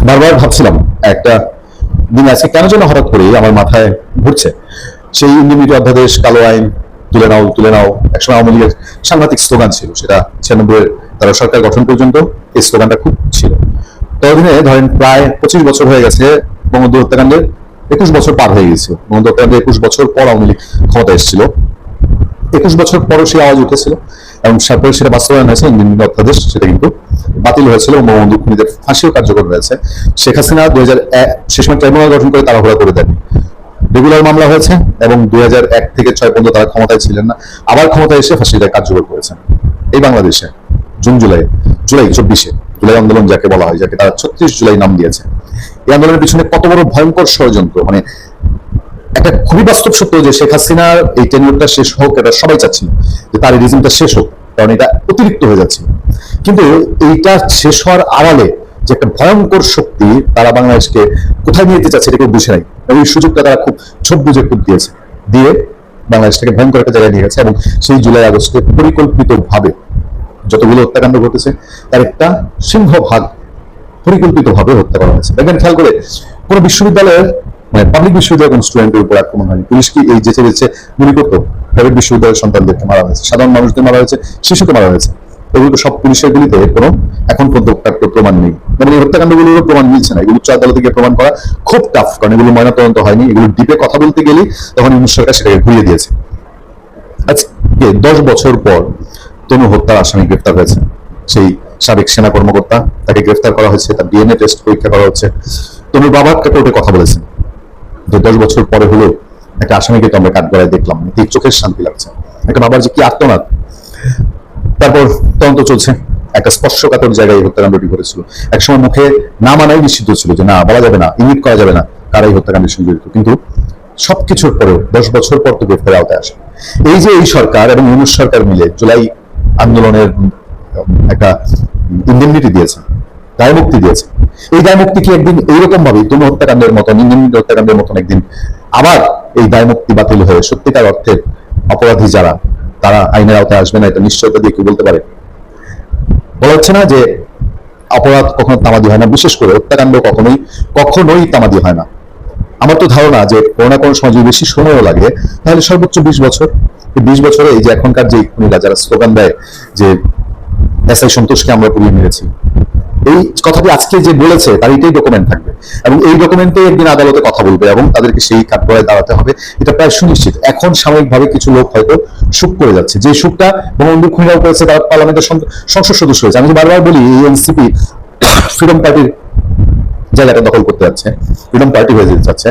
বারবার ভাবছিলাম একটা দিন আজকে কেন যেন হঠাৎ করে আমার মাথায় ঘুরছে সেই ইন্ডিমিটি অধ্যাদেশ, কালো আইন, তুলে নাও তুলে নাও। একসময় আওয়ামী লীগের সাংঘাতিক স্লোগান ছিল, সেটা 96 তারা সরকার গঠন পর্যন্ত এই স্লোগানটা খুব ছিল। ততদিনে ধরেন প্রায় 25 বছর হয়ে গেছে বঙ্গবন্ধু হত্যাকাণ্ডের, 21 বছর পার হয়ে গেছে। বঙ্গবন্ধু হত্যাকাণ্ডের 21 বছর পর আওয়ামী লীগ ক্ষমতা এসেছিল, 21 বছর পরও সেই আওয়াজ উঠেছিল এবং তারপরে সেটা বাস্তবায়ন হয়েছে। ইন্ডিমিটি অধ্যাদেশ সেটা কিন্তু বাতিল হয়েছিল এবং বঙ্গবন্ধু খুনিদের ফাঁসিও কার্যকর হয়েছে। শেখ হাসিনা 2001 সে সময় ট্রাইব্যুনাল গঠন করে তাড়াহুড়া করে দেন, রেগুলার মামলা হয়েছে এবং 2001 থেকে 6 পর্যন্ত তারা ক্ষমতায় ছিলেন না, আবার ক্ষমতায় এসে ফাঁসিটা কার্যকর করেছেন এই বাংলাদেশে। জুলাই 24 জুলাই আন্দোলন যাকে বলা হয়, যাকে তারা 36 জুলাই নাম দিয়েছে, এই আন্দোলনের পিছনে কত বড় ভয়ঙ্কর ষড়যন্ত্র। মানে একটা খুবই বাস্তব সত্য যে শেখ হাসিনার এই টেনিউরটা শেষ হোক, এটা সবাই চাচ্ছিল যে তার এই রিজিমটা শেষ হোক, কারণ এটা অতিরিক্ত হয়ে যাচ্ছে। কিন্তু এইটা শেষ হওয়ার আড়ালে যে একটা ভয়ঙ্কর শক্তি তারা বাংলাদেশকে কোথায় নিয়ে যেতে চাচ্ছে এটা কেউ বুঝে নাই, এবং এই সুযোগটা তারা খুব ছোট বুঝে খুব দিয়েছে, দিয়ে বাংলাদেশটাকে ভয়ঙ্কর একটা জায়গায় নিয়ে গেছে। এবং সেই জুলাই আগস্টে পরিকল্পিতভাবে যতগুলো হত্যাকাণ্ড ঘটেছে তার একটা সিংহভাগ পরিকল্পিতভাবে হত্যা করা হয়েছে। দেখবেন খেয়াল করে, কোনো বিশ্ববিদ্যালয়ের মানে পাবলিক বিশ্ববিদ্যালয়ের কোন স্টুডেন্টের উপর আক্রমণ হয়নি। পুলিশ কি এই যেচে যেচে গুলি করতো? প্রাইভেট বিশ্ববিদ্যালয়ের সন্তানদেরকে মারা হয়েছে, সাধারণ মানুষদের মারা হয়েছে, শিশুকে মারা হয়েছে। এগুলো তো সব পুলিশের গুলিতে কোনো এখন পর্যন্ত প্রমাণ নেই। মানে এই হত্যাকাণ্ডগুলোর প্রমাণ মিলছে না। এগুলো উচ্চ আদালতে গিয়ে প্রমাণ করা খুব টাফ, কারণ এগুলো ময়নাতদন্ত হয়নি। এগুলো ডিপে কথা বলতে গেলেই তখন ইউনূস সরকার সেটাকে ঘুরিয়ে দিয়েছে। আজকে 10 বছর পর তনু হত্যার আসামি গ্রেফতার হয়েছে। সেই সাবেক সেনা কর্মকর্তা, তাকে গ্রেফতার করা হয়েছে, তার ডিএনএ টেস্ট পরীক্ষা করা হচ্ছে। তনুর বাবা একটা কোর্টে কথা বলেছেন যে 10 বছর পরে হলেও একটা আসামিকে তো আমরা কাঠগড়ায় দেখলাম, এই চোখের শান্তি লাগছে। একটা বাবার যে কি আর্তনাদ। তারপর তদন্ত চলছে, একটা স্পর্শকাতর জায়গায় হত্যাকাণ্ডটি ঘটেছিল। একসময় মুখে না মানাই নিষিদ্ধ ছিল, যে না বলা যাবে না, ইঙ্গিত করা যাবে না কারাই হত্যাকাণ্ডের সঙ্গে জড়িত। কিন্তু সবকিছুর পরেও 10 বছর পর তো গ্রেফতারের আওতায় আসে। এই যে এই সরকার এবং ইউনূস সরকার মিলে জুলাই আন্দোলনের একটা ইন্ডেমনিটি দিয়েছে, দায় মুক্তি দিয়েছে। এই দায় মুক্তি কি একদিন এইরকম ভাবে তনু হত্যাকাণ্ডের মতন, ইন্ডেমনিটি হত্যাকাণ্ডের মতন একদিন আবার এই দায় মুক্তি বাতিল হয়ে সত্যিকার অর্থের অপরাধী যারা তারা আইনের আওতায় আসবে না? এটা নিশ্চয়তা দিয়ে কেউ বলতে পারে? বলা হচ্ছে না যে অপরাধ কখনো তামাদি হয় না, বিশেষ করে হত্যাকাণ্ড কখনোই তামাদি হয় না। আমার তো ধারণা যে কোনো না কোনো সময় যদি বেশি সময়ও লাগে তাহলে সর্বোচ্চ 20 বছর। এই 20 বছরে এই যে এখনকার যে খুনিরা যারা স্লোগান দেয় যে এসআই সন্তোষকে আমরা পুড়িয়ে মেরেছি, এই কথাটি আজকে যে বলেছে তার এটাই ডকুমেন্ট থাকবে এবং এই ডকুমেন্টে একদিন আদালতে কথা বলবে এবং তাদেরকে সেই কাঠগড়ায় দাঁড়াতে হবে, এটা প্রায় সুনিশ্চিত। এখন সাময়িকভাবে কিছু লোক হয়তো সুখ করে যাচ্ছে, যে সুখটা বঙ্গবন্ধু খুনিরাও করেছে, তারা পার্লামেন্টের সংসদ সদস্য হয়েছে। আমি বারবার বলি এই এনসিপি ফ্রিডম পার্টির জায়গাটা দখল করতে যাচ্ছে, ফ্রিডম পার্টি হয়ে যেতে চাচ্ছে।